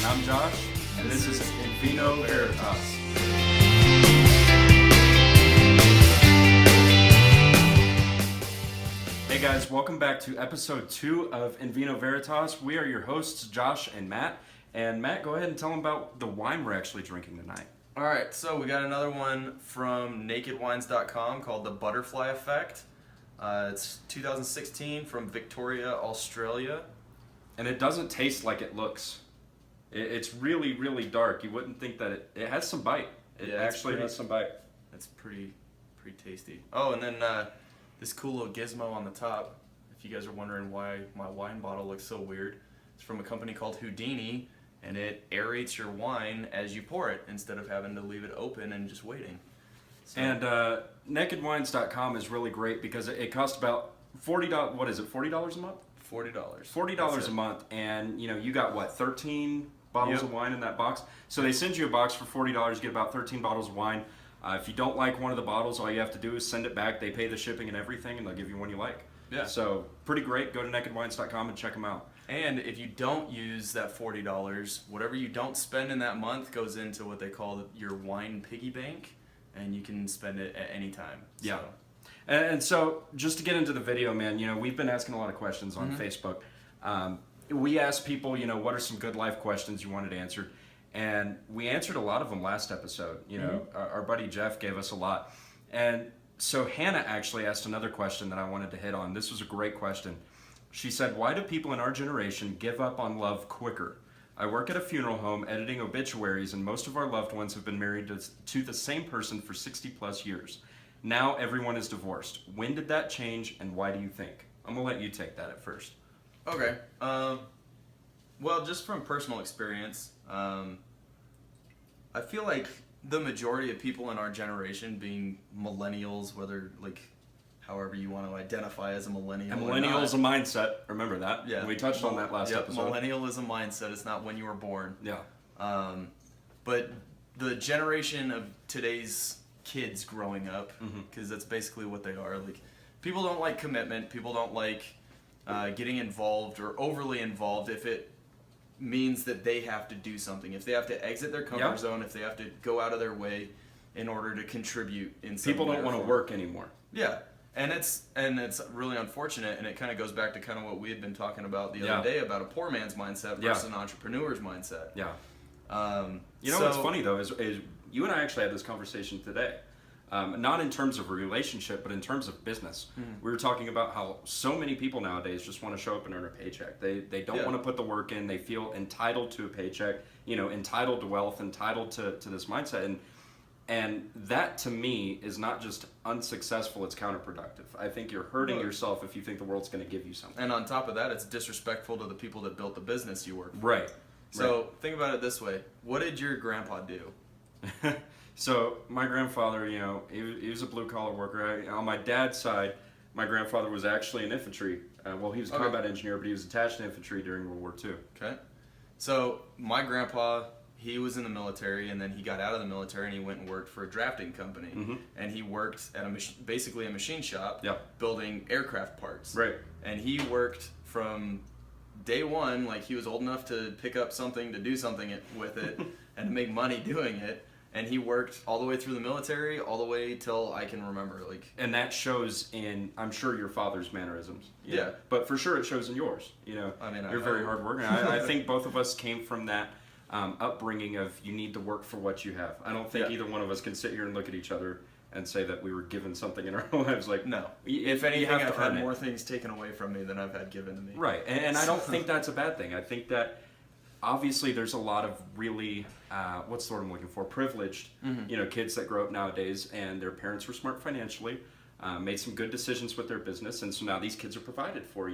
And I'm Josh, and this is Vino Veritas. Hey guys, welcome back to episode 2 of Vino Veritas. We are your hosts, Josh and Matt. And Matt, go ahead and tell them about the wine we're actually drinking tonight. All right, so we got another one from nakedwines.com called The Butterfly Effect. It's 2016 from Victoria, Australia. And it doesn't taste like it looks. It's really, really dark. You wouldn't think that it has some bite. It actually has some bite. It's pretty tasty. Oh, and then this cool little gizmo on the top. If you guys are wondering why my wine bottle looks so weird, it's from a company called Houdini, and it aerates your wine as you pour it instead of having to leave it open and just waiting. So. And nakedwines.com is really great because it costs about $40. What is it? $40 a month? $40. $40 a month, and you got what, 13 bottles of wine in that box? So they send you a box for $40. You get about 13 bottles of wine. If you don't like one of the bottles, all you have to do is send it back. They pay the shipping and everything, and they'll give you one you like. Yeah. So pretty great. Go to nakedwines.com and check them out. And if you don't use that $40, whatever you don't spend in that month goes into what they call your wine piggy bank, and you can spend it at any time. Yeah. And so just to get into the video, man, we've been asking a lot of questions on Facebook. We asked people, what are some good life questions you wanted answered? And we answered a lot of them last episode. Our buddy Jeff gave us a lot. And so Hannah actually asked another question that I wanted to hit on. This was a great question. She said, why do people in our generation give up on love quicker? I work at a funeral home editing obituaries, and most of our loved ones have been married to the same person for 60 plus years. Now everyone is divorced. When did that change, and why do you think? I'm going to let you take that at first. Okay. Well, just from personal experience, I feel like the majority of people in our generation, being millennials, whether however you want to identify as a millennial. And millennial is a mindset. Remember that? Yeah. We touched on that last episode. Millennial is a mindset. It's not when you were born. Yeah. But the generation of today's kids growing up, because that's basically what they are. People don't like commitment. People don't like getting involved or overly involved if it means that they have to do something. If they have to exit their comfort zone, if they have to go out of their way in order to contribute in some People don't want to work anymore. Yeah. And it's really unfortunate, and it kind of goes back to kind of what we had been talking about the other day about a poor man's mindset versus an entrepreneur's mindset. Yeah. What's funny though is you and I actually had this conversation today. Not in terms of a relationship, but in terms of business. We were talking about how so many people nowadays just want to show up and earn a paycheck. They don't want to put the work in. They feel entitled to a paycheck, entitled to wealth, entitled to this mindset. And that, to me, is not just unsuccessful, it's counterproductive. I think you're hurting yourself if you think the world's going to give you something. And on top of that, it's disrespectful to the people that built the business you work for. Right. So think about it this way. What did your grandpa do? So my grandfather, he was a blue-collar worker. On my dad's side, my grandfather was actually an infantry. He was a combat engineer, but he was attached to infantry during World War II. Okay. So my grandpa... he was in the military, and then he got out of the military, and he went and worked for a drafting company. And he worked at basically a machine shop building aircraft parts. Right. And he worked from day one, he was old enough to pick up something, to do something with it, and to make money doing it. And he worked all the way through the military, all the way till I can remember. And that shows in, I'm sure, your father's mannerisms. Yeah. But for sure it shows in yours. You're very hardworking. I think both of us came from that upbringing of you need to work for what you have. I don't think either one of us can sit here and look at each other and say that we were given something in our lives. No. If anything, I've had more things taken away from me than I've had given to me. Right. And I don't think that's a bad thing. I think that obviously there's a lot of really, what's the word I'm looking for, privileged, kids that grow up nowadays, and their parents were smart financially, made some good decisions with their business, and so now these kids are provided for,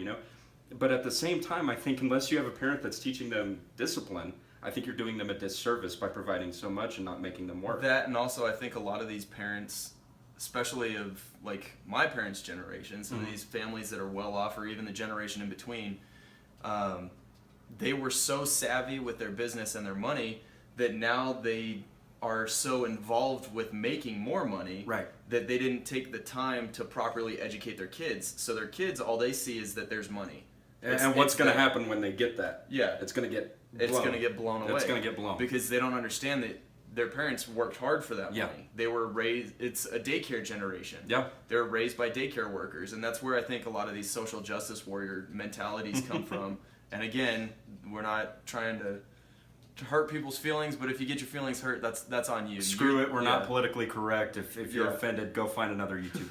But at the same time, I think unless you have a parent that's teaching them discipline, I think you're doing them a disservice by providing so much and not making them work. That, and also I think a lot of these parents, especially of my parents' generation, some of these families that are well off, or even the generation in between, they were so savvy with their business and their money that now they are so involved with making more money that they didn't take the time to properly educate their kids. So their kids, all they see is that there's money. And what's going to happen when they get that? Yeah. It's going to get blown. It's going to get blown away. It's going to get blown. Because they don't understand that their parents worked hard for that money. Yeah. They were raised, it's a daycare generation. Yeah. They were raised by daycare workers. And that's where I think a lot of these social justice warrior mentalities come from. And again, we're not trying to hurt people's feelings, but if you get your feelings hurt, that's on you. Screw it, we're not politically correct. If you're offended, go find another YouTube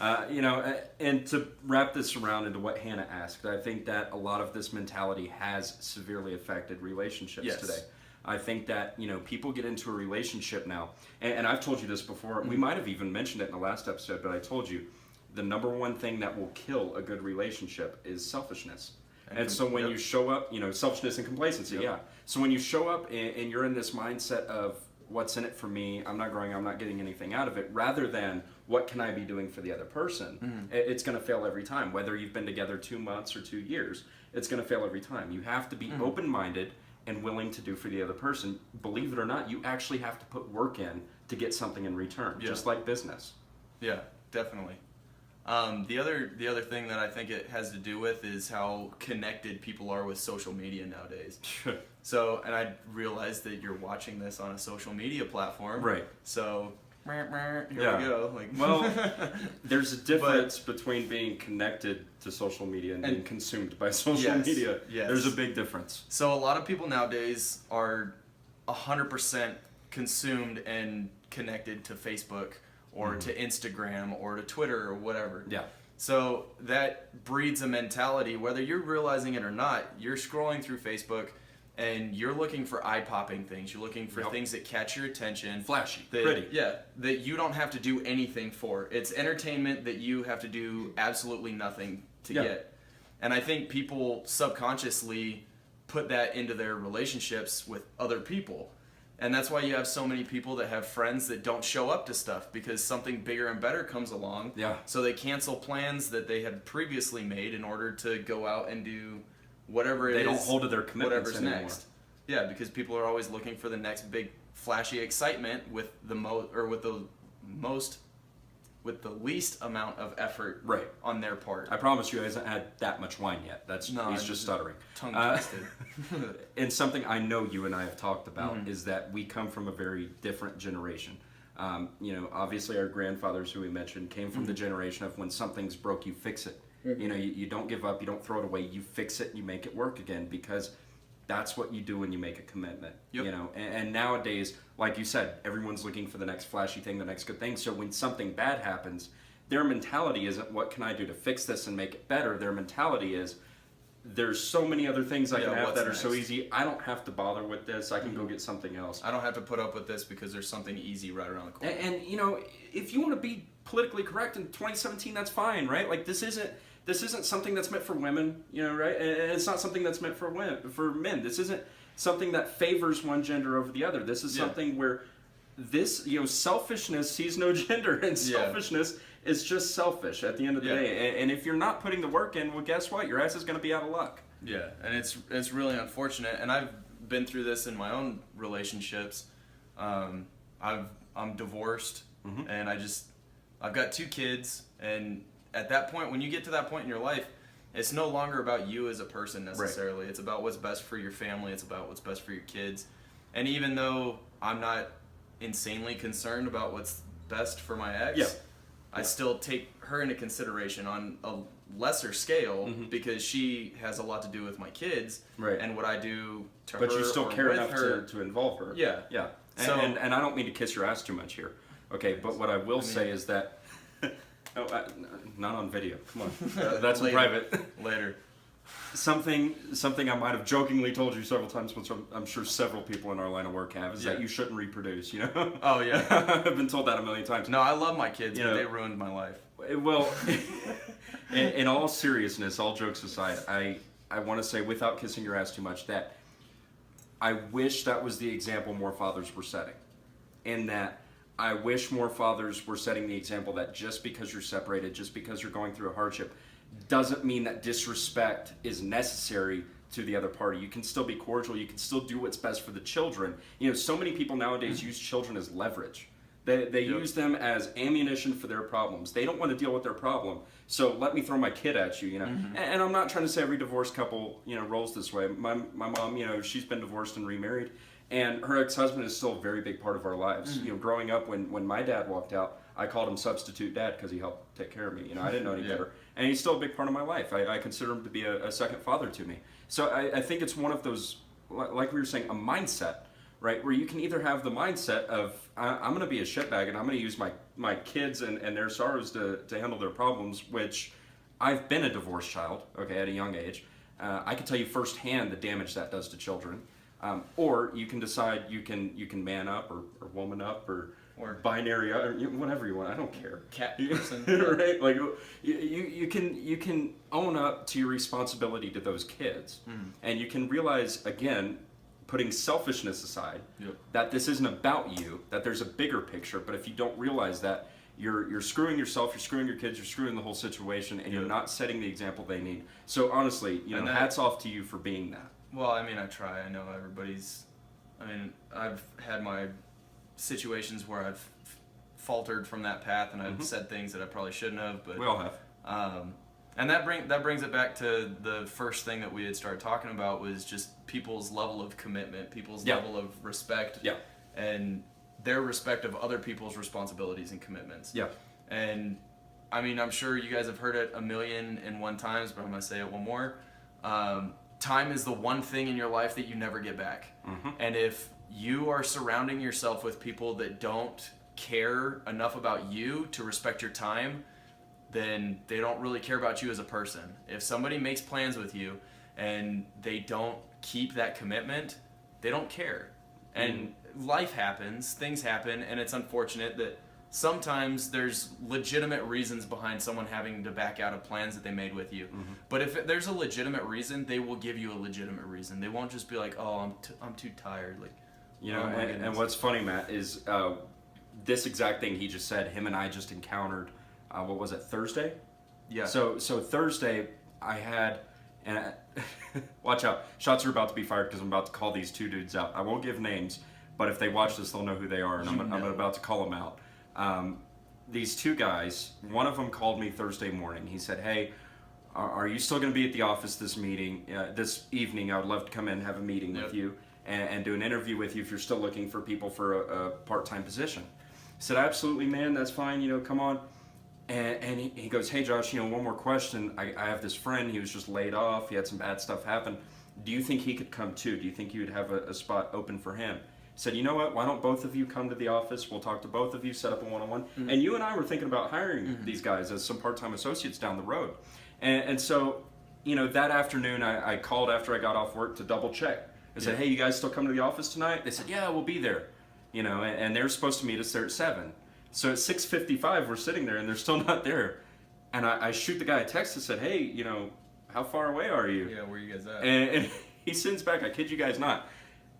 channel. And to wrap this around into what Hannah asked, I think that a lot of this mentality has severely affected relationships today. I think that, people get into a relationship now, and I've told you this before, we might have even mentioned it in the last episode, but I told you, the number one thing that will kill a good relationship is selfishness. And so when you show up, selfishness and complacency, So when you show up and you're in this mindset of what's in it for me, I'm not growing, I'm not getting anything out of it, rather than what can I be doing for the other person, it's going to fail every time. Whether you've been together 2 months or 2 years, it's going to fail every time. You have to be open-minded and willing to do for the other person. Believe it or not, you actually have to put work in to get something in return, just like business. Yeah, definitely. The other thing that I think it has to do with is how connected people are with social media nowadays. So, and I realize that you're watching this on a social media platform. Right. So, here we go. Well, there's a difference between being connected to social media and being consumed by social media. Yes. There's a big difference. So a lot of people nowadays are 100% consumed and connected to Facebook or to Instagram or to Twitter or whatever. Yeah. So that breeds a mentality, whether you're realizing it or not, you're scrolling through Facebook and you're looking for eye-popping things. You're looking for things that catch your attention. Flashy, pretty. Yeah, that you don't have to do anything for. It's entertainment that you have to do absolutely nothing to get. And I think people subconsciously put that into their relationships with other people. And that's why you have so many people that have friends that don't show up to stuff because something bigger and better comes along. Yeah. So they cancel plans that they had previously made in order to go out and do whatever it is. They don't hold to their commitments whatever's anymore. next. Yeah, because people are always looking for the next big flashy excitement with the least amount of effort on their part. I promise you, he hasn't had that much wine yet. He's just stuttering. Tongue twisted. And something I know you and I have talked about is that we come from a very different generation. Obviously our grandfathers, who we mentioned, came from the generation of when something's broke, you fix it. You don't give up, you don't throw it away, you fix it, and you make it work again, because that's what you do when you make a commitment. And nowadays, like you said, everyone's looking for the next flashy thing, the next good thing. So when something bad happens, their mentality isn't, what can I do to fix this and make it better? Their mentality is, there's so many other things I can have that are so easy. I don't have to bother with this. I can go get something else. I don't have to put up with this because there's something easy right around the corner. And if you want to be politically correct in 2017, that's fine, right? Like, this isn't something that's meant for women, right? And it's not something that's meant for men. This isn't something that favors one gender over the other. This is something where selfishness sees no gender, and selfishness is just selfish at the end of the day. And if you're not putting the work in, well, guess what? Your ass is going to be out of luck. Yeah, and it's really unfortunate. And I've been through this in my own relationships. I'm divorced, and I've got 2 kids, and at that point, when you get to that point in your life, it's no longer about you as a person necessarily. It's about what's best for your family. It's about what's best for your kids. And even though I'm not insanely concerned about what's best for my ex, I still take her into consideration on a lesser scale because she has a lot to do with my kids and what I do to her. But you still care enough to involve her. Yeah. Yeah. And I don't mean to kiss your ass too much here. Okay, but what I will say is that not on video. Come on, that's in private. Later. Something I might have jokingly told you several times, which I'm sure several people in our line of work have, is that you shouldn't reproduce. Oh yeah. I've been told that a million times. No, I love my kids, but they ruined my life. Well, in all seriousness, all jokes aside, I want to say, without kissing your ass too much, that I wish that was the example more fathers were setting, and that I wish more fathers were setting the example that just because you're separated, just because you're going through a hardship, doesn't mean that disrespect is necessary to the other party. You can still be cordial. You can still do what's best for the children. So many people nowadays use children as leverage. They use them as ammunition for their problems. They don't want to deal with their problem, so let me throw my kid at you, And I'm not trying to say every divorced couple, rolls this way. My mom, she's been divorced and remarried, and her ex-husband is still a very big part of our lives. Growing up, when my dad walked out, I called him substitute dad because he helped take care of me. I didn't know any better, and he's still a big part of my life. I consider him to be a second father to me. So I think it's one of those, like we were saying, a mindset. Right, where you can either have the mindset of I'm going to be a shitbag and I'm going to use my kids and their sorrows to handle their problems, which I've been a divorced child, okay, at a young age. I can tell you firsthand the damage that does to children. Or you can decide you can man up or woman up or binary or whatever you want. I don't care. Cat person, right? Like you can own up to your responsibility to those kids, and you can realize again, putting selfishness aside, that this isn't about you, that there's a bigger picture. But if you don't realize that, you're screwing yourself, you're screwing your kids, you're screwing the whole situation, and you're not setting the example they need. So honestly, hats off to you for being that. Well, I try. I know I've had my situations where I've faltered from that path, and I've said things that I probably shouldn't have. But we all have. And that brings it back to the first thing that we had started talking about, was just people's level of commitment, people's level of respect, and their respect of other people's responsibilities and commitments. Yeah. And I'm sure you guys have heard it 1,000,001 times, but I'm going to say it one more. Time is the one thing in your life that you never get back. And if you are surrounding yourself with people that don't care enough about you to respect your time, then they don't really care about you as a person. If somebody makes plans with you and they don't keep that commitment, they don't care. And life happens, things happen, and it's unfortunate that sometimes there's legitimate reasons behind someone having to back out of plans that they made with you. But if there's a legitimate reason, they will give you a legitimate reason. They won't just be like, "Oh, I'm too tired." Like, and what's funny, Matt, is this exact thing he just said. Him and I just encountered. What was it, Thursday? Yeah. So Thursday, I had, and watch out, shots are about to be fired because I'm about to call these two dudes out. I won't give names, but if they watch this, they'll know who they are, and I'm about to call them out. These two guys, one of them called me Thursday morning. He said, "Hey, are you still going to be at the office this evening? I would love to come in and have a meeting with you and do an interview with you if you're still looking for people for a part-time position." I said, "Absolutely, man, that's fine, come on." And he goes, "Hey, Josh, one more question. I have this friend. He was just laid off. He had some bad stuff happen. Do you think he could come too? Do you think you would have a spot open for him?" I said, "You know what? Why don't both of you come to the office? We'll talk to both of you, set up a one-on-one." And you and I were thinking about hiring these guys as some part-time associates down the road. And so, that afternoon, I called after I got off work to double check. I said, "Hey, you guys still come to the office tonight?" They said, "Yeah, we'll be there." And they're supposed to meet us there at 7. So at 6:55, we're sitting there, and they're still not there. And I shoot the guy a text and said, "Hey, how far away are you?" Yeah, where you guys at? And he sends back, I kid you guys not,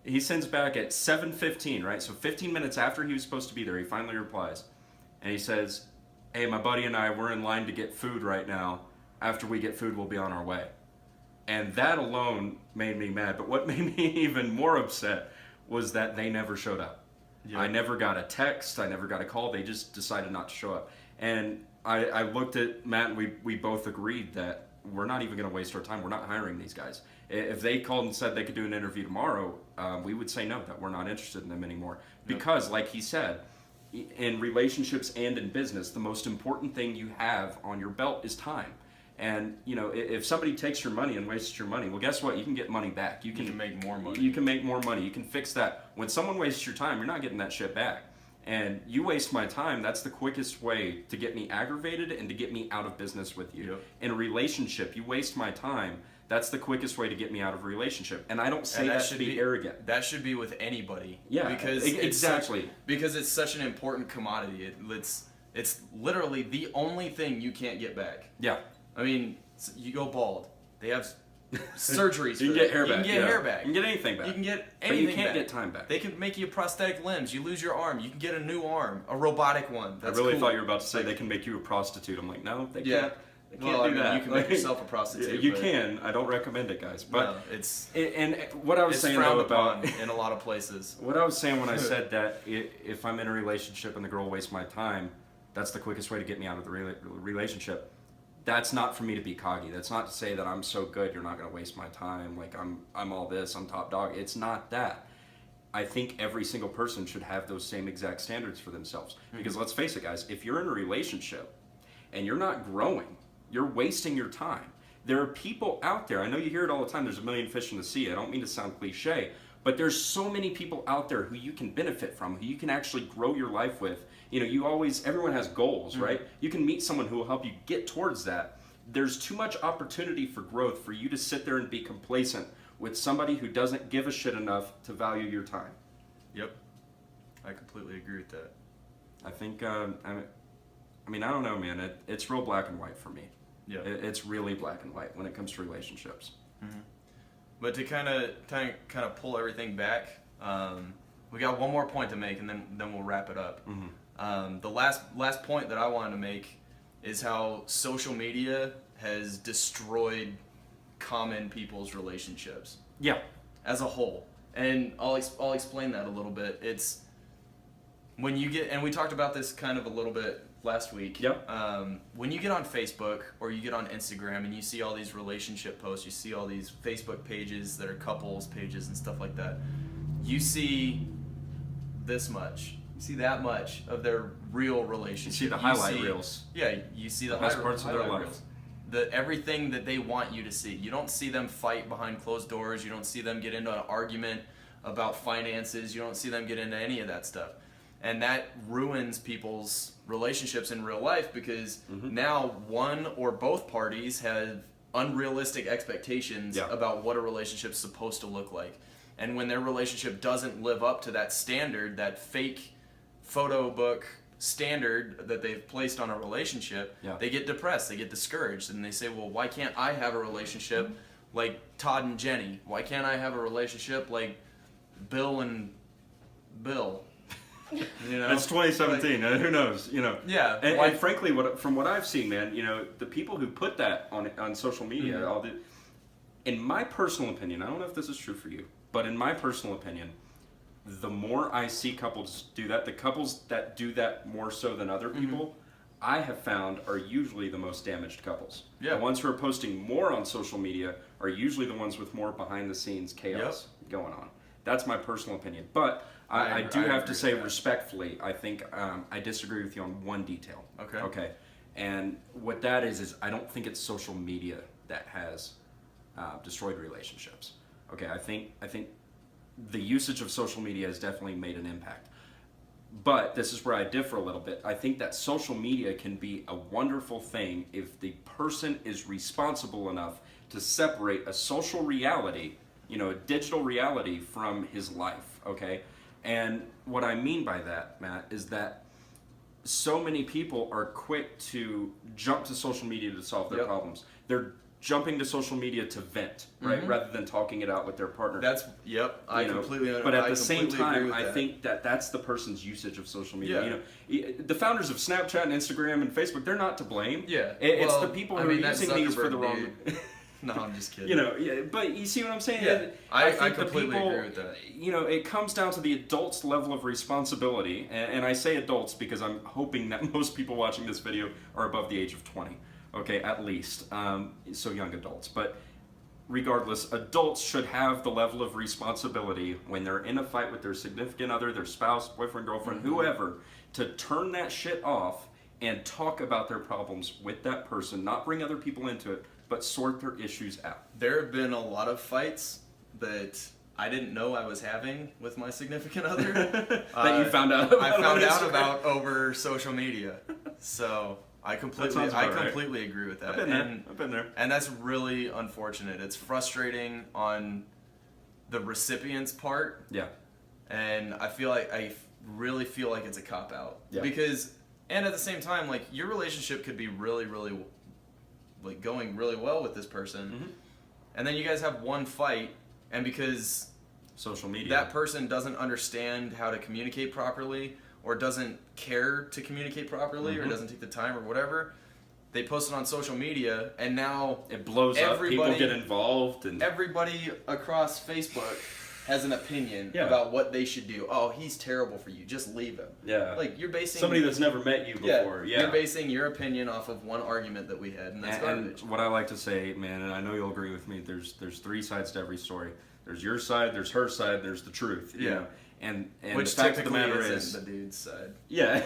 he sends back at 7:15, right? So 15 minutes after he was supposed to be there, he finally replies. And he says, "Hey, my buddy and I, we're in line to get food right now. After we get food, we'll be on our way." And that alone made me mad. But what made me even more upset was that they never showed up. I never got a text. I never got a call. They just decided not to show up. And I looked at Matt, and we both agreed that we're not even going to waste our time. We're not hiring these guys. If they called and said they could do an interview tomorrow, we would say no, that we're not interested in them anymore. Because, like he said, in relationships and in business, the most important thing you have on your belt is time. And, if somebody takes your money and wastes your money, well, guess what? You can get money back. You can make more money. You can make more money. You can fix that. When someone wastes your time, you're not getting that shit back. And you waste my time, that's the quickest way to get me aggravated and to get me out of business with you. In a relationship, you waste my time, that's the quickest way to get me out of a relationship. And I don't say that to be arrogant. That should be with anybody. Yeah, because exactly. Because it's such an important commodity. It's literally the only thing you can't get back. Yeah. You go bald. They have surgeries. You can get hair back. You can get hair back. You can get anything back. You can get anything back. But you can't get time back. They can make you prosthetic limbs. You lose your arm. You can get a new arm, a robotic one. That's I really cool. thought you were about to say they can make you a prostitute. I'm like, no, they can't. I can't Well, I do mean, that. you can make yourself a prostitute. You but can. I don't recommend it, guys. But no, it's and what I was it's saying frowned though about upon in a lot of places. what I was saying when I said that if I'm in a relationship and the girl wastes my time, that's the quickest way to get me out of the relationship. That's not for me to be cocky. That's not to say that I'm so good you're not going to waste my time. Like I'm all this. I'm top dog. It's not that. I think every single person should have those same exact standards for themselves. Because let's face it, guys, if you're in a relationship and you're not growing, you're wasting your time. There are people out there, I know you hear it all the time, there's a million fish in the sea. I don't mean to sound cliche, but there's so many people out there who you can benefit from, who you can actually grow your life with. You know, everyone has goals, right? You can meet someone who will help you get towards that. There's too much opportunity for growth for you to sit there and be complacent with somebody who doesn't give a shit enough to value your time. Yep, I completely agree with that. I think, I mean, I don't know, man. It's real black and white for me. Yeah. It's really black and white when it comes to relationships. But to kind of pull everything back, we got one more point to make, and then we'll wrap it up. The last point that I wanted to make is how social media has destroyed common people's relationships. Yeah. As a whole, and I'll explain that a little bit. It's when you get, and we talked about this kind of a little bit last week. Yep. When you get on Facebook or you get on Instagram and you see all these relationship posts, you see all these Facebook pages that are couples pages and stuff like that, you see this much. You see that much of their real relationship. You see the highlight reels. Yeah, you see the best parts of their highlight life. reels. Everything that they want you to see. You don't see them fight behind closed doors. You don't see them get into an argument about finances. You don't see them get into any of that stuff. And that ruins people's relationships in real life because now one or both parties have unrealistic expectations about what a relationship's supposed to look like. And when their relationship doesn't live up to that standard, that fake photo book standard that they've placed on a relationship, they get depressed, they get discouraged, and they say, well, why can't I have a relationship like Todd and Jenny? Why can't I have a relationship like Bill and Bill? You know, it's 2017. Who knows? You know. Yeah. And frankly, from what I've seen, man, you know, the people who put that on social media, in my personal opinion, I don't know if this is true for you, but in my personal opinion, the more I see couples do that, the couples that do that more so than other people, I have found are usually the most damaged couples. Yeah. The ones who are posting more on social media are usually the ones with more behind the scenes chaos going on. That's my personal opinion. But I do have to say respectfully, I think I disagree with you on one detail. Okay. And what that is I don't think it's social media that has destroyed relationships. Okay, I think the usage of social media has definitely made an impact. But this is where I differ a little bit. I think that social media can be a wonderful thing if the person is responsible enough to separate a social reality, you know, a digital reality from his life, okay? And what I mean by that, Matt, is that so many people are quick to jump to social media to solve their problems. They're jumping to social media to vent, right, rather than talking it out with their partner. I completely understand. But at the same time, I think that's the person's usage of social media. You know, the founders of Snapchat and Instagram and Facebook, they're not to blame. It's the people who are using these for the wrong. No, I'm just kidding. You know, but you see what I'm saying? Yeah, I think completely agree with that. You know, it comes down to the adult's level of responsibility, and I say adults because I'm hoping that most people watching this video are above the age of 20. Okay, at least. So young adults. But regardless, adults should have the level of responsibility when they're in a fight with their significant other, their spouse, boyfriend, girlfriend, whoever, to turn that shit off and talk about their problems with that person, not bring other people into it, but sort their issues out. There have been a lot of fights that I didn't know I was having with my significant other. That you found out about. I found out about over social media. So I completely agree with that. I've been there. And that's really unfortunate. It's frustrating on the recipient's part. Yeah. And I really feel like it's a cop out. Yeah. Because, and at the same time, like, your relationship could be really, really, like, going really well with this person. And then you guys have one fight, and because social media, that person doesn't understand how to communicate properly, or doesn't care to communicate properly, or doesn't take the time or whatever, they post it on social media, and now It blows up. People get involved, and everybody across Facebook has an opinion Yeah. about what they should do. Oh, he's terrible for you. Just leave him. yeah, Like, you're basing somebody that's never met you before. Yeah, You're basing your opinion off of one argument that we had, and that's garbage. and what I like to say, man, and I know you'll agree with me. There's three sides to every story. There's your side. There's her side. There's the truth. You Yeah. know? And Which the fact of the typically matter isn't is, the dude's side. yeah.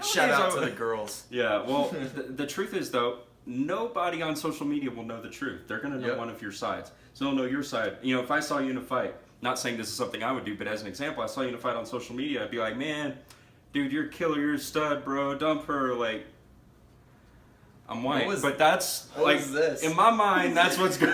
Shout out to the girls. Yeah. Well, the truth is though, nobody on social media will know the truth. They're gonna know Yep. one of your sides. So they'll know your side. You know, if I saw you in a fight, not saying this is something I would do, but as an example, I saw you in a fight on social media, I'd be like, man, dude, you're a killer, you're a stud, bro. Dump her. Like, I'm white, but that's what like was this? in my mind. That's what's going.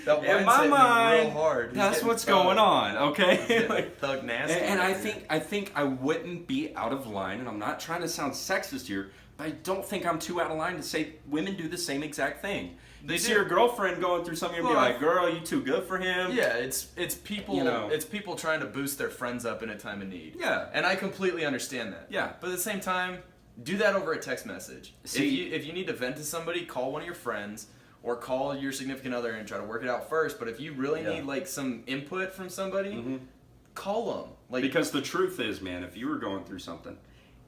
That In wine's my hitting me mind, real hard. He's that's getting what's thug. going on. Okay. He's getting Like, thug nasty. and right I think I wouldn't be out of line, and I'm not trying to sound sexist here, but I don't think I'm too out of line to say women do the same exact thing. They You see do. your girlfriend going through something and be Well, like, "Girl, you too good for him." Yeah, it's people You know. it's people trying to boost their friends up in a time of need. Yeah. And I completely understand that. Yeah. But at the same time, do that over a text message. See- if you need to vent to somebody, call one of your friends or call your significant other and try to work it out first. But if you really Yeah. need like some input from somebody, call them. Like Because the truth is, man, if you were going through something,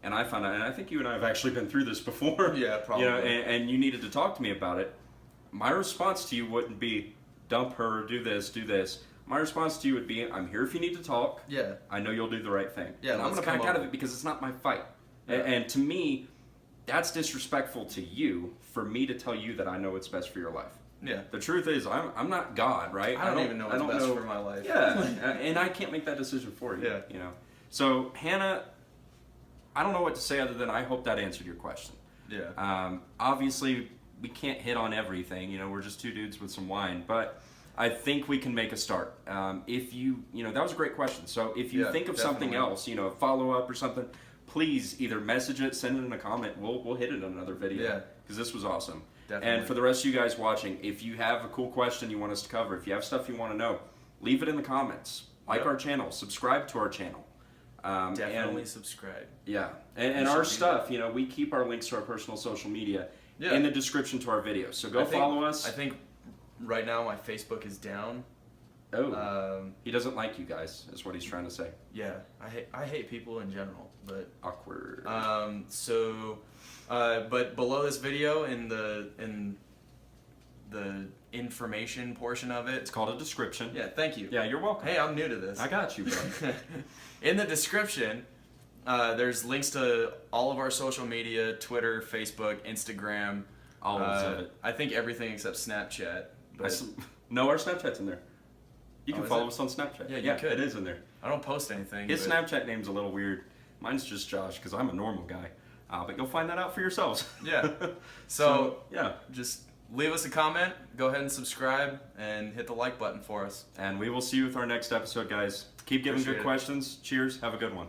and I found out, and I think you and I have actually been through this before. Yeah, probably. You know, and you needed to talk to me about it. My response to you wouldn't be, dump her, do this, do this. My response to you would be, I'm here if you need to talk. Yeah. I know you'll do the right thing. Yeah, and I'm let's going to back come out of over. it because it's not my fight. Yeah. And to me, that's disrespectful to you for me to tell you that I know what's best for your life. Yeah. The truth is, I'm not God, right? I don't even know what's best for my life. Yeah, and I can't make that decision for you. Yeah. You know. So Hannah, I don't know what to say other than I hope that answered your question. Yeah. Obviously, we can't hit on everything. You know, we're just two dudes with some wine, but I think we can make a start. If you know, that was a great question. So if you Yeah, think of something definitely. else, you know, a follow up or something, please either message it, send it in a comment. We'll hit it in another video. Yeah. Because this was awesome. Definitely. And for the rest of you guys watching, if you have a cool question you want us to cover, if you have stuff you want to know, leave it in the comments. Like Yep. our channel, subscribe to our channel. Definitely And, subscribe. yeah, and should our do stuff, you know, we keep our links to our personal social media Yeah. in the description to our videos. So go I think- follow us. I think right now my Facebook is down. Oh, he doesn't like you guys, is what he's trying to say. Yeah, I hate people in general, but Awkward. but below this video in the information portion of It's it. called a description. Yeah, thank you. Yeah, you're welcome. Hey, I'm new to this. I got you, bro. In the description, there's links to all of our social media: Twitter, Facebook, Instagram. All of it. I think everything except Snapchat. But No, our Snapchat's in there. You can is follow it? us on Snapchat. Yeah, you could. It is in there. I don't post anything. His but- Snapchat name's a little weird. Mine's just Josh because I'm a normal guy. But you'll find that out for yourselves. Yeah. So yeah, just leave us a comment, go ahead and subscribe, and hit the like button for us. and we will see you with our next episode, guys. Keep giving Appreciate good it. questions. Cheers. Have a good one.